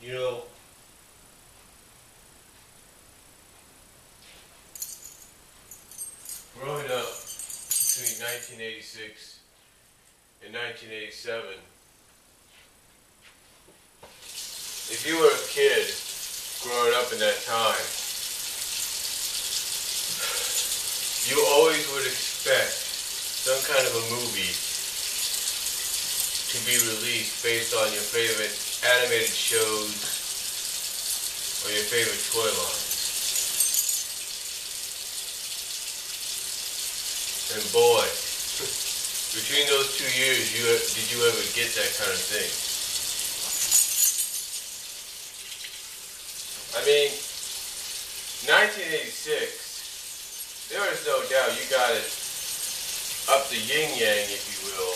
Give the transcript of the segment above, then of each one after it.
You know, growing up between 1986 and 1987, if you were a kid growing up in that time, you always would expect some kind of a movie to be released based on your favorite animated shows or your favorite toy lines. And boy, between those 2 years, did you ever get that kind of thing? I mean, 1986, there is no doubt you got it up the yin-yang, if you will.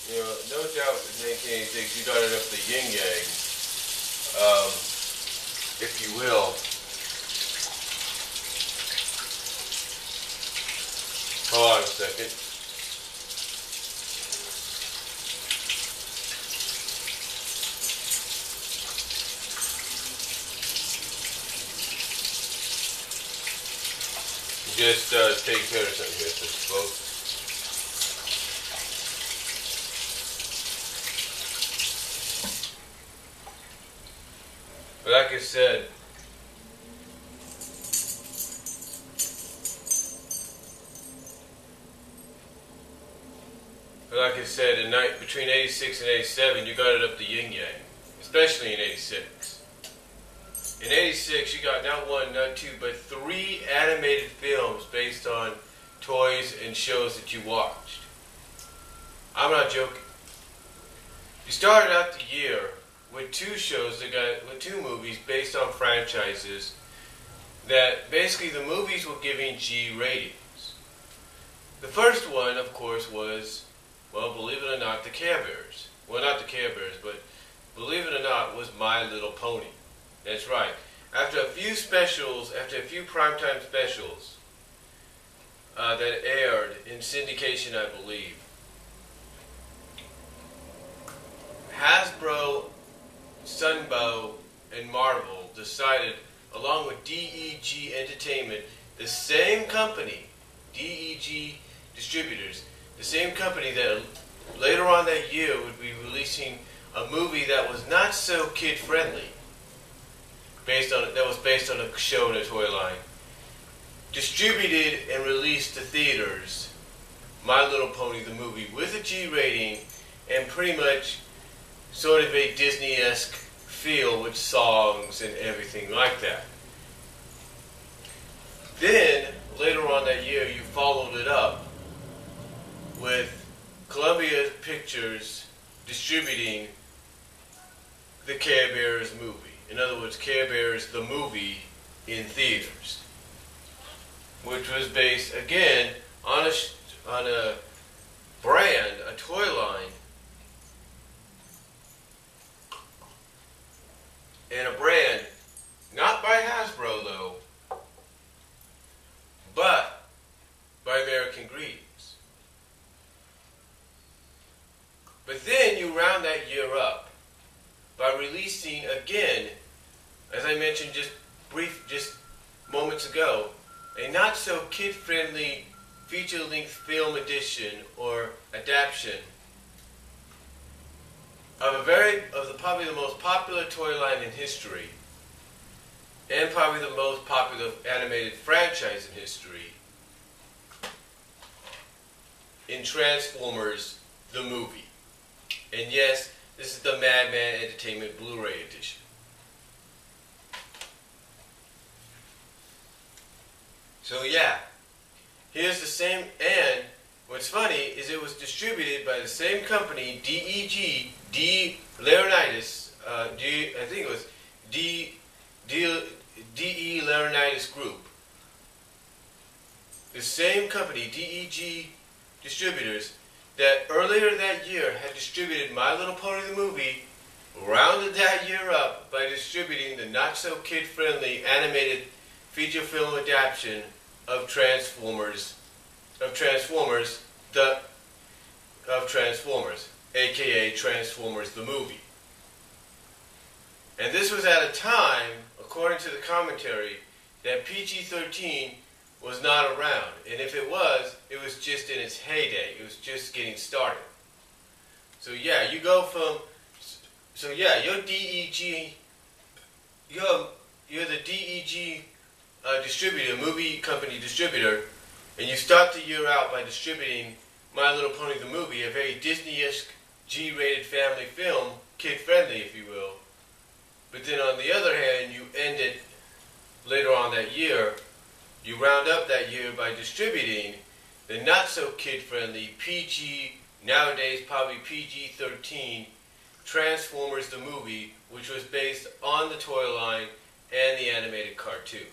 You know, no doubt in 1986 you got it up the yin-yang, if you will. Hold on a second. Just take care of something here, folks. But like I said, between 86 and 87, you got it up the yin-yang, especially in 86. In 86, you got not one, not two, but 3 animated films based on toys and shows that you watched. I'm not joking. You started out the year with 2 movies based on franchises that basically the movies were giving G ratings. The first one, of course, was, well, believe it or not, the Care Bears. Well, not the Care Bears, but believe it or not, was My Little Pony. That's right. After a few primetime specials that aired in syndication, I believe, Hasbro, Sunbow, and Marvel decided, along with DEG Entertainment, the same company, DEG Distributors, the same company that later on that year would be releasing a movie that was not so kid-friendly, that was based on a show and a toy line, distributed and released to theaters My Little Pony the movie with a G rating and pretty much sort of a Disney-esque feel with songs and everything like that. Then, later on that year, you followed it up with Columbia Pictures distributing the Care Bears movie. In other words, Care Bears the movie in theaters, which was based, again, on a brand, a toy line, and a brand, not by Hasbro though, but by American Greetings. But then you round that year up by releasing again, as I mentioned just moments ago, a not so kid-friendly feature-length film edition or adaptation of probably the most popular toy line in history, and probably the most popular animated franchise in history, in Transformers the movie. And yes, this is the Madman Entertainment Blu-ray edition. So yeah, here's the same, and what's funny is it was distributed by the same company, DEG, D. Laurinaitis, I think it was D.E. Laurinaitis Group. The same company, DEG Distributors, that earlier that year had distributed My Little Pony the movie, rounded that year up by distributing the not-so-kid-friendly animated feature film adaptation of Transformers. aka Transformers the movie. And this was at a time, according to the commentary, that PG-13 was not around. And if it was just in its heyday. It was just getting started. So yeah, you go from, you're DEG, you're the DEG distributor, movie company distributor, and you start the year out by distributing My Little Pony the movie, a very Disney-esque G-rated family film, kid-friendly if you will. But then on the other hand, you end it later on that year, you round up that year by distributing the not-so-kid-friendly PG, nowadays probably PG-13, Transformers the movie, which was based on the toy line and the animated cartoon.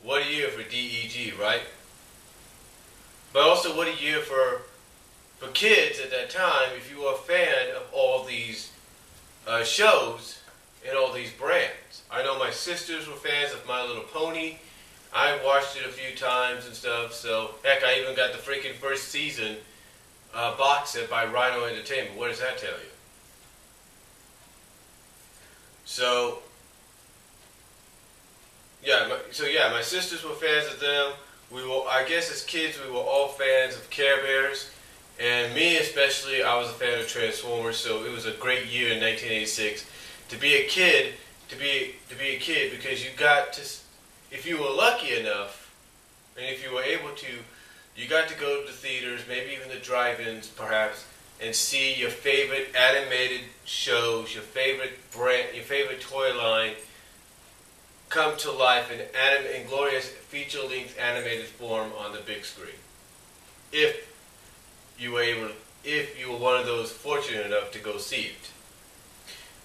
What a year for DEG, right? But also what a year for kids at that time if you were a fan of all these shows and all these brands. I know my sisters were fans of My Little Pony. I watched it a few times and stuff, so heck, I even got the freaking first season box set by Rhino Entertainment. What does that tell you? So my sisters were fans of them. I guess as kids, we were all fans of Care Bears. And me especially, I was a fan of Transformers, so it was a great year in 1986 to be a kid, because you got to, if you were lucky enough, and if you were able to, you got to go to the theaters, maybe even the drive-ins perhaps, and see your favorite animated shows, your favorite brand, your favorite toy line come to life in glorious feature-length animated form on the big screen. If you were one of those fortunate enough to go see it.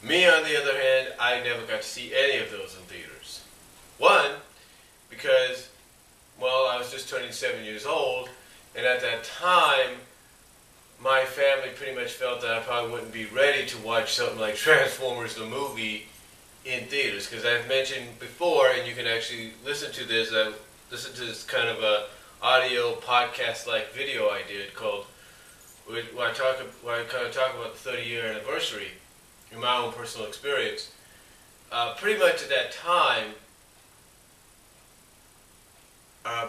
Me, on the other hand, I never got to see any of those in theaters. One, because, well, I was just turning 7 years old, and at that time, my family pretty much felt that I probably wouldn't be ready to watch something like Transformers the movie in theaters, because I've mentioned before, and you can actually listen to this kind of a audio podcast-like video I did called, where I kind of talk about the 30-year anniversary in my own personal experience. Pretty much at that time, I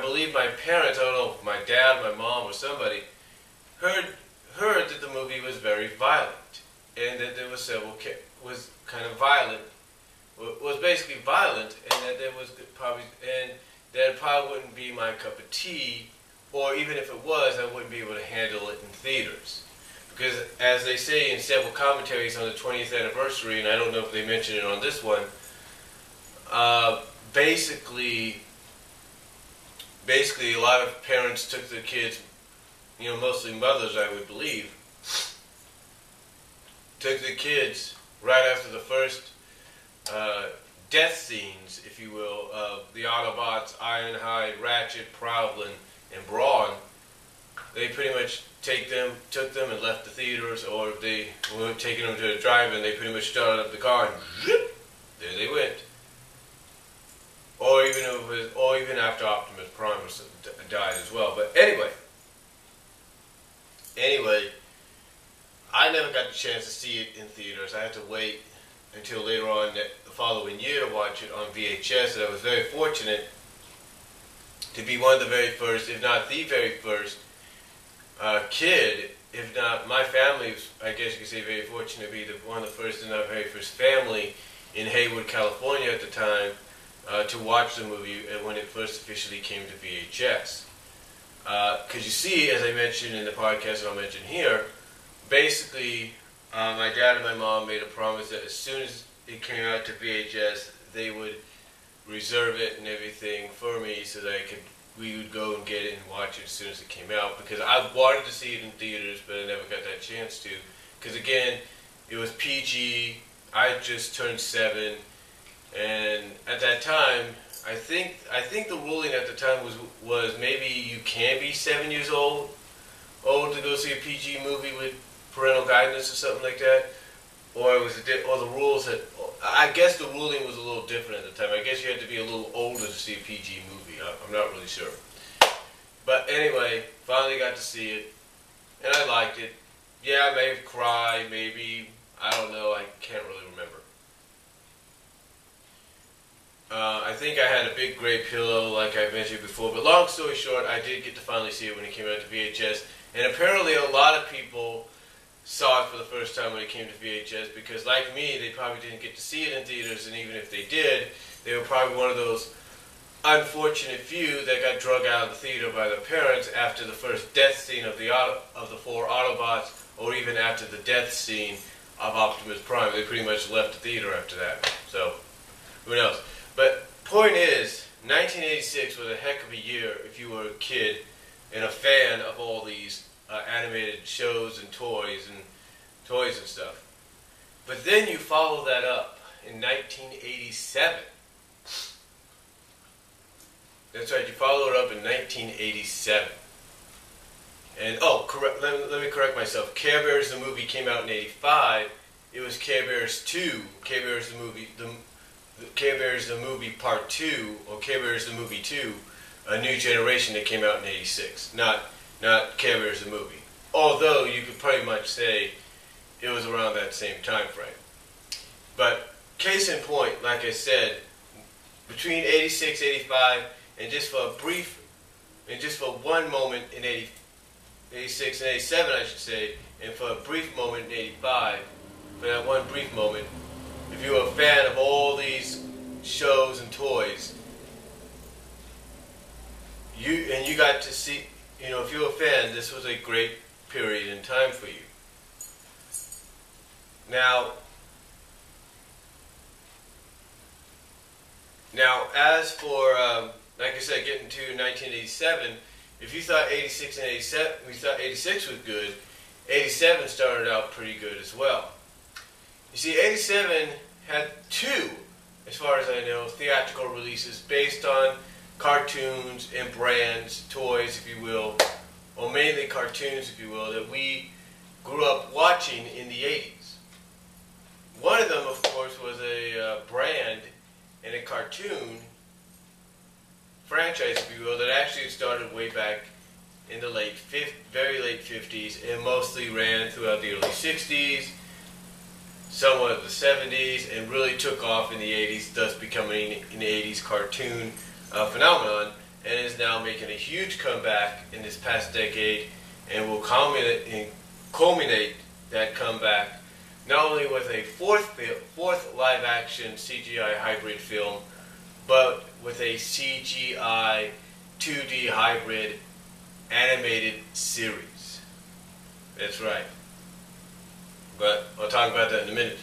believe my parents, I don't know if my dad, my mom, or somebody, heard that the movie was very violent, and that there was basically violent, and that it probably wouldn't be my cup of tea, or even if it was, I wouldn't be able to handle it in theaters. Because as they say in several commentaries on the 20th anniversary, and I don't know if they mention it on this one, basically a lot of parents took their kids, mostly mothers I would believe, took the kids right after the first death scenes, if you will, of the Autobots, Ironhide, Ratchet, Prowlin, and Brawn. They pretty much took them and left the theaters, or if they were taking them to the drive-in, they pretty much started up the car and zip, there they went. Or even after Optimus Prime died as well. But anyway, I never got the chance to see it in theaters. I had to wait until later on the following year to watch it on VHS, and I was very fortunate to be one of the very first, if not the very first, kid, if not my family, I guess you could say very fortunate to be one of the first, if not very first family in Hayward, California at the time, to watch the movie when it first officially came to VHS. Because you see, as I mentioned in the podcast and I'll mention here, basically my dad and my mom made a promise that as soon as it came out to VHS, they would reserve it and everything for me so that we would go and get it and watch it as soon as it came out, because I wanted to see it in theaters, but I never got that chance to, because again, it was PG, I had just turned 7, and at that time, I think the ruling at the time was maybe you can be 7 years old to go see a PG movie with parental guidance or something like that, or the rules had, I guess the ruling was a little different at the time. I guess you had to be a little older to see a PG movie. I'm not really sure. But anyway, finally got to see it. and I liked it. Yeah, I may have cried, maybe. I don't know. I can't really remember. I think I had a big gray pillow, like I mentioned before. But long story short, I did get to finally see it when it came out to VHS. And apparently a lot of people saw it for the first time when it came to VHS because, like me, they probably didn't get to see it in theaters. And even if they did, they were probably one of those unfortunate few that got drug out of the theater by their parents after the first death scene of the 4 Autobots, or even after the death scene of Optimus Prime. They pretty much left the theater after that. So, who knows? But point is, 1986 was a heck of a year if you were a kid and a fan of all these animated shows and toys and stuff. But then you follow that up in 1987. That's right, you follow it up in 1987. And, let me correct myself. Care Bears the movie came out in 85. It was Care Bears 2, Care Bears the movie, Care Bears the movie Part 2, or Care Bears the movie 2, A New Generation, that came out in 86. Not Care Bears the movie. Although you could pretty much say it was around that same time frame. But case in point, like I said, between 86, 85, and just for one moment in 86 and 87, I should say, and for a brief moment in 85, for that one brief moment, if you were a fan of all these shows and toys, you got to see, if you were a fan, this was a great period in time for you. Now, as for, like I said, getting to 1987, if you thought 86 and 87, we thought 86 was good, 87 started out pretty good as well. You see, 87 had 2, as far as I know, theatrical releases based on cartoons and brands, toys, if you will, or mainly cartoons, if you will, that we grew up watching in the 80s. One of them, of course, was a brand and a cartoon franchise, if you will, that actually started way back in the very late 50s and mostly ran throughout the early 60s, somewhat of the 70s, and really took off in the 80s, thus becoming an 80s cartoon phenomenon, and is now making a huge comeback in this past decade, and will culminate that comeback not only with a fourth live-action CGI hybrid film, but with a CGI 2D hybrid animated series. That's right. But I'll talk about that in a minute.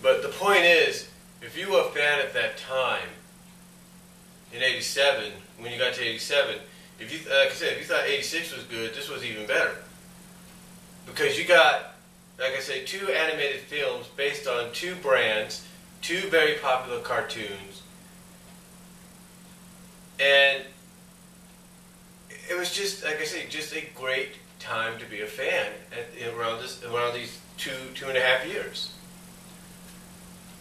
But the point is, if you were a fan at that time, in 87, when you got to 87, like I said, if you thought 86 was good, this was even better. Because you got, like I said, 2 animated films based on 2 brands, 2 very popular cartoons, and it was just, like I say, just a great time to be a fan around these 2.5 years.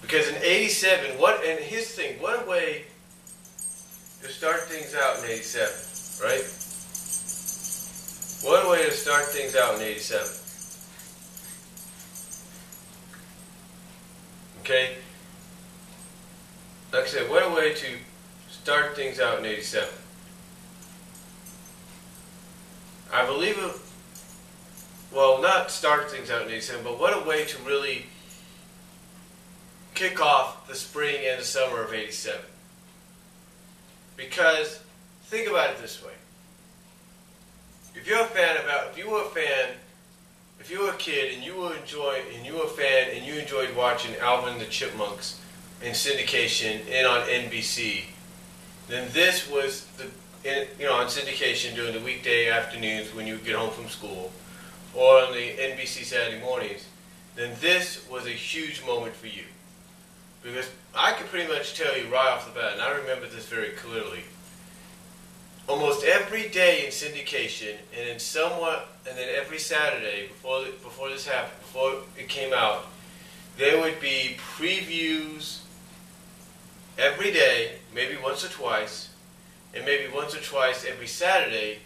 Because in 87, and here's the thing, what a way to start things out in 87, right? What a way to start things out in 87. Okay? Like I said, what a way to start things out in 87. I believe it, well, not start things out in 87, but what a way to really kick off the spring and the summer of 87. Because, think about it this way. If you were a kid and you were a fan and you enjoyed watching Alvin and the Chipmunks in syndication and on NBC, then this was on syndication during the weekday afternoons when you would get home from school, or on the NBC Saturday mornings, then this was a huge moment for you. Because I could pretty much tell you right off the bat, and I remember this very clearly, almost every day in syndication, and then every Saturday before this happened, before it came out, there would be previews every day, maybe once or twice, and maybe once or twice every Saturday,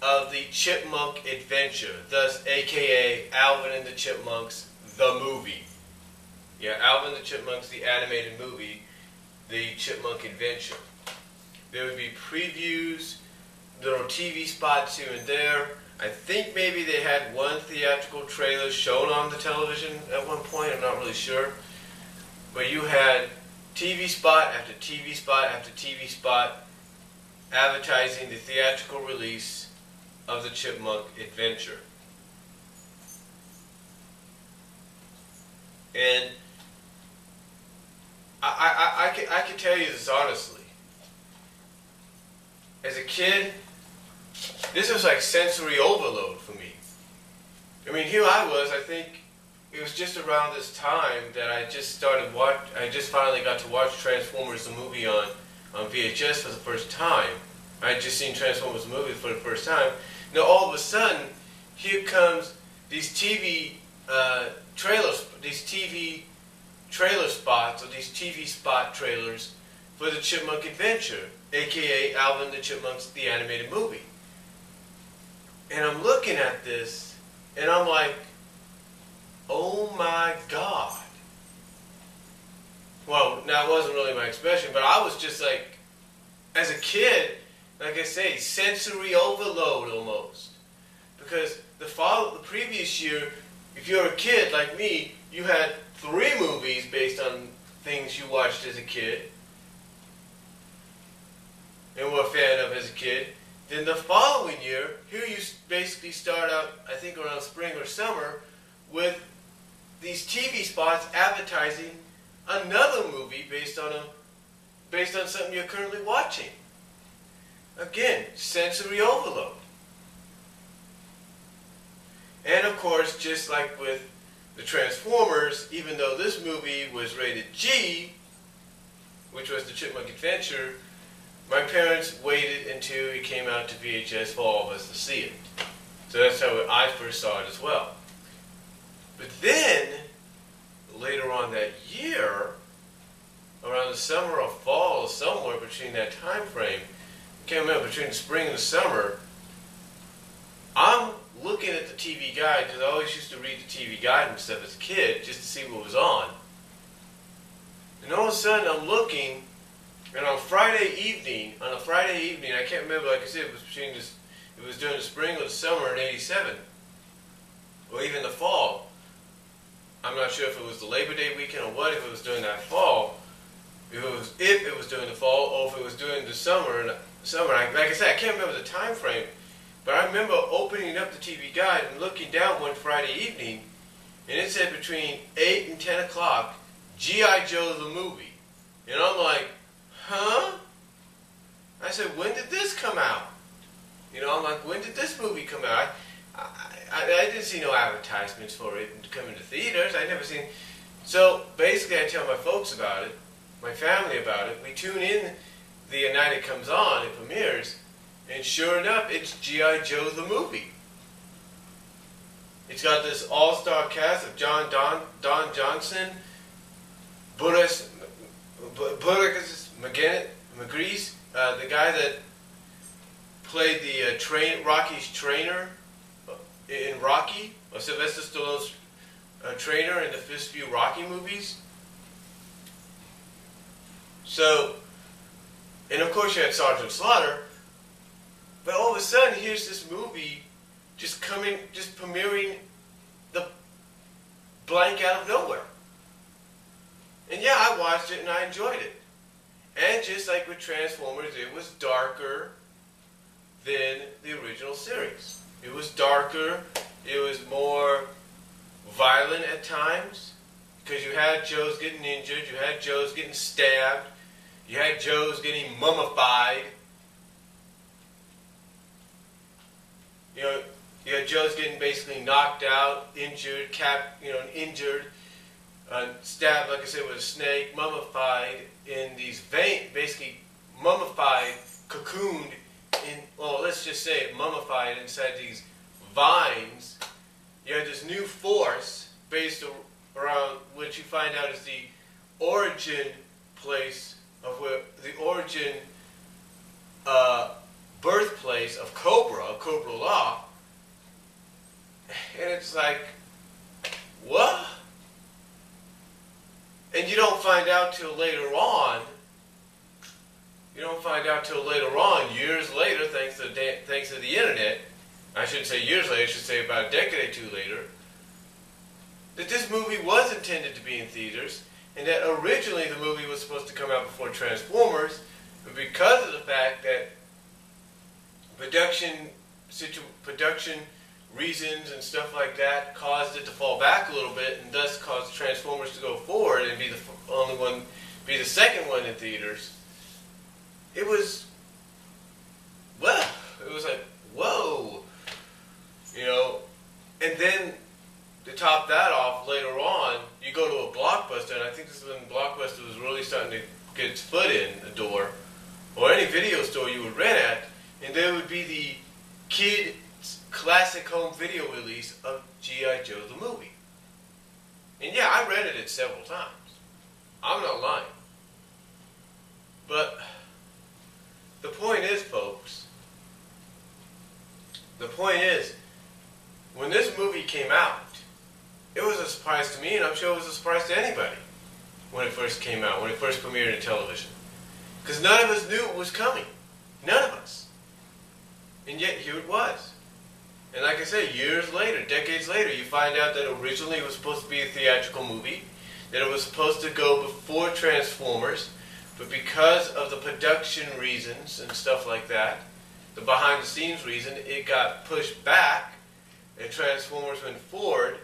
of the Chipmunk Adventure, thus aka Alvin and the Chipmunks, the movie. Yeah, Alvin and the Chipmunks, the animated movie, the Chipmunk Adventure. There would be previews, little TV spots here and there. I think maybe they had one theatrical trailer shown on the television at one point, I'm not really sure. But you had TV spot after TV spot after TV spot advertising the theatrical release of the Chipmunk Adventure. And I can tell you this honestly. As a kid, this was like sensory overload for me. I mean, here I was, I think it was just around this time that I just finally got to watch Transformers the movie on VHS for the first time. I had just seen Transformers the movie for the first time. Now all of a sudden, here comes these TV trailer spots, or these TV spot trailers for the Chipmunk Adventure, aka Alvin the Chipmunks, the animated movie. And I'm looking at this, and I'm like, oh my God. Well, that wasn't really my expression, but I was just like, as a kid, like I say, sensory overload almost. Because the previous year, if you're a kid like me, you had 3 movies based on things you watched as a kid and were a fan of as a kid. Then the following year, here you basically start out, I think around spring or summer, with these TV spots advertising another movie based on something you're currently watching. Again, sensory overload. And of course, just like with the Transformers, even though this movie was rated G, which was the Chipmunk Adventure, my parents waited until it came out to VHS for all of us to see it. So that's how I first saw it as well. But then, later on that year, around the summer or fall or somewhere between that time frame, I can't remember, between the spring and the summer, I'm looking at the TV guide, because I always used to read the TV guide and stuff as a kid, just to see what was on. And all of a sudden I'm looking, and on a Friday evening, I can't remember, like I said, it was during the spring or the summer in '87, or even the fall. I'm not sure if it was the Labor Day weekend or what, if it was during that fall, if it was during the fall, or if it was during the summer. Like I said, I can't remember the time frame, but I remember opening up the TV guide and looking down one Friday evening, and it said between 8 and 10 o'clock, G.I. Joe the movie. And I'm like, huh? I said, when did this come out? I'm like, when did this movie come out? I didn't see no advertisements for it coming to theaters. I never seen. So basically, I tell my folks about it, my family about it. We tune in the night it comes on, it premieres, and sure enough, it's G.I. Joe the movie. It's got this all-star cast of Don Johnson, Burgess McGrease, the guy that played the Rocky's trainer in Rocky, or Sylvester Stallone's trainer in the first few Rocky movies. So, and of course you had Sergeant Slaughter, but all of a sudden here's this movie just premiering the blank out of nowhere. And yeah, I watched it and I enjoyed it. And just like with Transformers, it was darker than the original series. It was darker, it was more violent at times, because you had Joes getting injured, you had Joes getting stabbed, you had Joes getting mummified. You had Joes getting basically knocked out, injured, stabbed, like I said, with a snake, mummified in these basically mummified, cocooned let's just say it, mummified inside these vines. You had this new force based around which you find out is the origin place of where the origin birthplace of Cobra Law, and it's like, what? And you don't find out till later on. You don't find out till later on, years later, thanks to the internet. I shouldn't say years later, I should say about a decade or two later, that this movie was intended to be in theaters, and that originally the movie was supposed to come out before Transformers, but because of the fact that production reasons and stuff like that caused it to fall back a little bit, and thus caused Transformers to go forward and be the second one in theaters. It was like, whoa, and then to top that off, later on, you go to a Blockbuster, and I think this is when Blockbuster was really starting to get its foot in the door, or any video store you would rent at, and there would be the Kids Classic Home Video release of G.I. Joe the movie. And yeah, I rented it several times. I'm not lying. But the point is, folks, when this movie came out, it was a surprise to me, and I'm sure it was a surprise to anybody when it first came out, when it first premiered in television. Because none of us knew it was coming. None of us. And yet, here it was. And like I said, years later, decades later, you find out that originally it was supposed to be a theatrical movie, that it was supposed to go before Transformers, but because of the production reasons and stuff like that, the behind-the-scenes reason, it got pushed back, and Transformers went forward.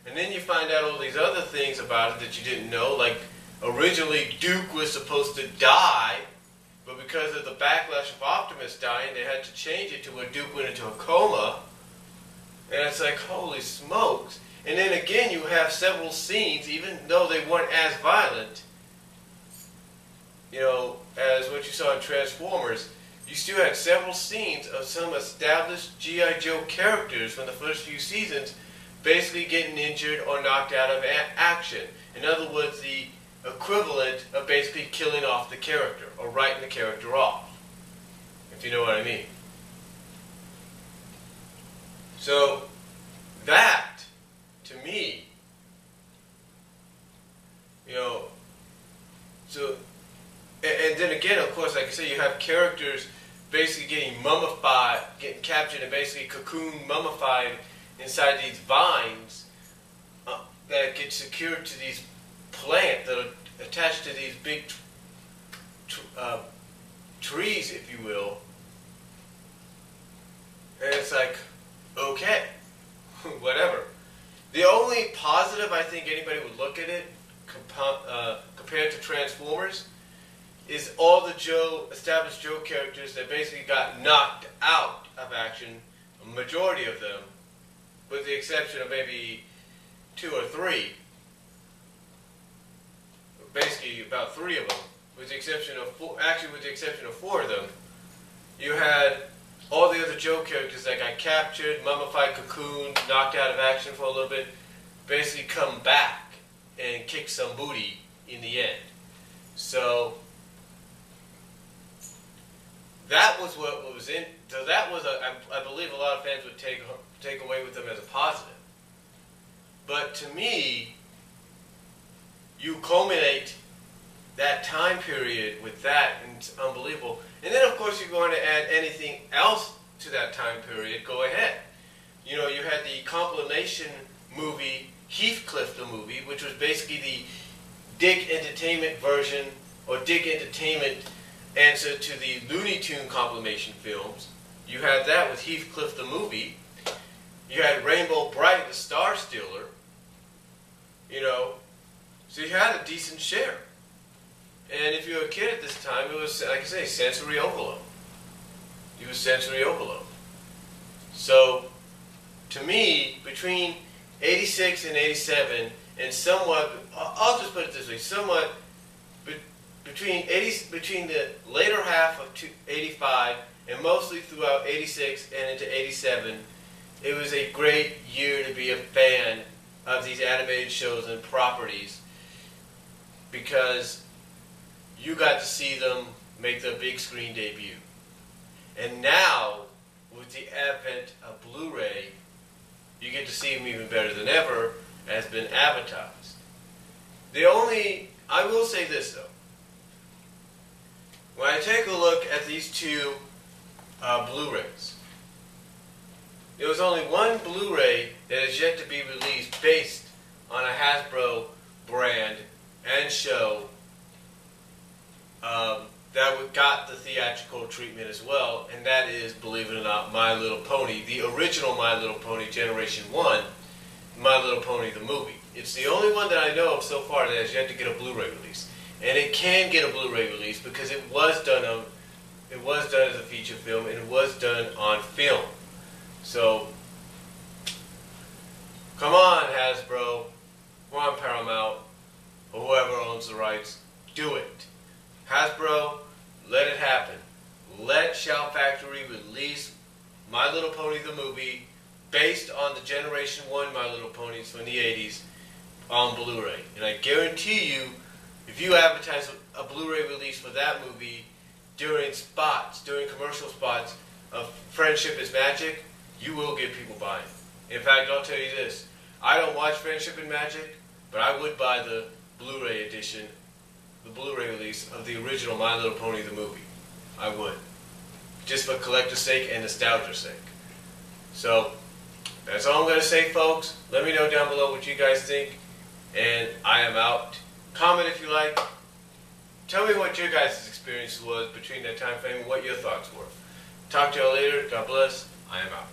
And then you find out all these other things about it that you didn't know, like originally Duke was supposed to die, but because of the backlash of Optimus dying, they had to change it to where Duke went into a coma. And it's like, holy smokes. And then again, you have several scenes, even though they weren't as violent, as what you saw in Transformers, you still had several scenes of some established G.I. Joe characters from the first few seasons basically getting injured or knocked out of action. In other words, the equivalent of basically killing off the character or writing the character off, if you know what I mean. So that, to me, and then again, of course, like I say, you have characters basically getting mummified, getting captured and basically cocoon mummified inside these vines that get secured to these plants that are attached to these big trees, if you will. And it's like, okay, whatever. The only positive I think anybody would look at it compared to Transformers is all the established Joe characters that basically got knocked out of action, a majority of them, with the exception of maybe 2 or 3. Basically about 3 of them, with the exception of 4 of them. You had all the other Joe characters that got captured, mummified, cocooned, knocked out of action for a little bit, basically come back and kick some booty in the end. So that was what was in. So that was I believe a lot of fans would take away with them as a positive. But to me, you culminate that time period with that, and it's unbelievable. And then, of course, you're going to add anything else to that time period, go ahead. You had the compilation movie, Heathcliff the movie, which was basically the Dick Entertainment version, or Dick Entertainment answer to the Looney Tune compilation films. You had that with Heathcliff the movie. You had Rainbow Bright, the Star Stealer. So you had a decent share. And if you were a kid at this time, it was, like I say, sensory overload. It was sensory overload. So, to me, between 86 and 87, and somewhat, I'll just put it this way, somewhat, between the later half of 85, and mostly throughout 86 and into 87, it was a great year to be a fan of these animated shows and properties, because you got to see them make their big screen debut. And now, with the advent of Blu-ray, you get to see them even better than ever, as been advertised. I will say this though. When I take a look at these two Blu-rays, there was only one Blu-ray that is yet to be released based on a Hasbro brand and show that got the theatrical treatment as well, and that is, believe it or not, My Little Pony, the original My Little Pony Generation 1, My Little Pony the movie. It's the only one that I know of so far that has yet to get a Blu-ray release. And it can get a Blu-ray release because it was done as a feature film, and it was done on film. So, come on Hasbro, come on Paramount, or whoever owns the rights, do it. Hasbro, let it happen. Let Shout Factory release My Little Pony the movie based on the Generation 1 My Little Ponies from the 80s on Blu-ray. And I guarantee you, if you advertise a Blu-ray release for that movie during commercial spots of Friendship is Magic, you will get people buying. In fact, I'll tell you this. I don't watch Friendship and Magic, but I would buy the Blu-ray edition, the Blu-ray release of the original My Little Pony the movie. I would. Just for collector's sake and nostalgia's sake. So, that's all I'm going to say, folks. Let me know down below what you guys think. And I am out. Comment if you like. Tell me what your guys' experience was between that time frame and what your thoughts were. Talk to y'all later. God bless. I am out.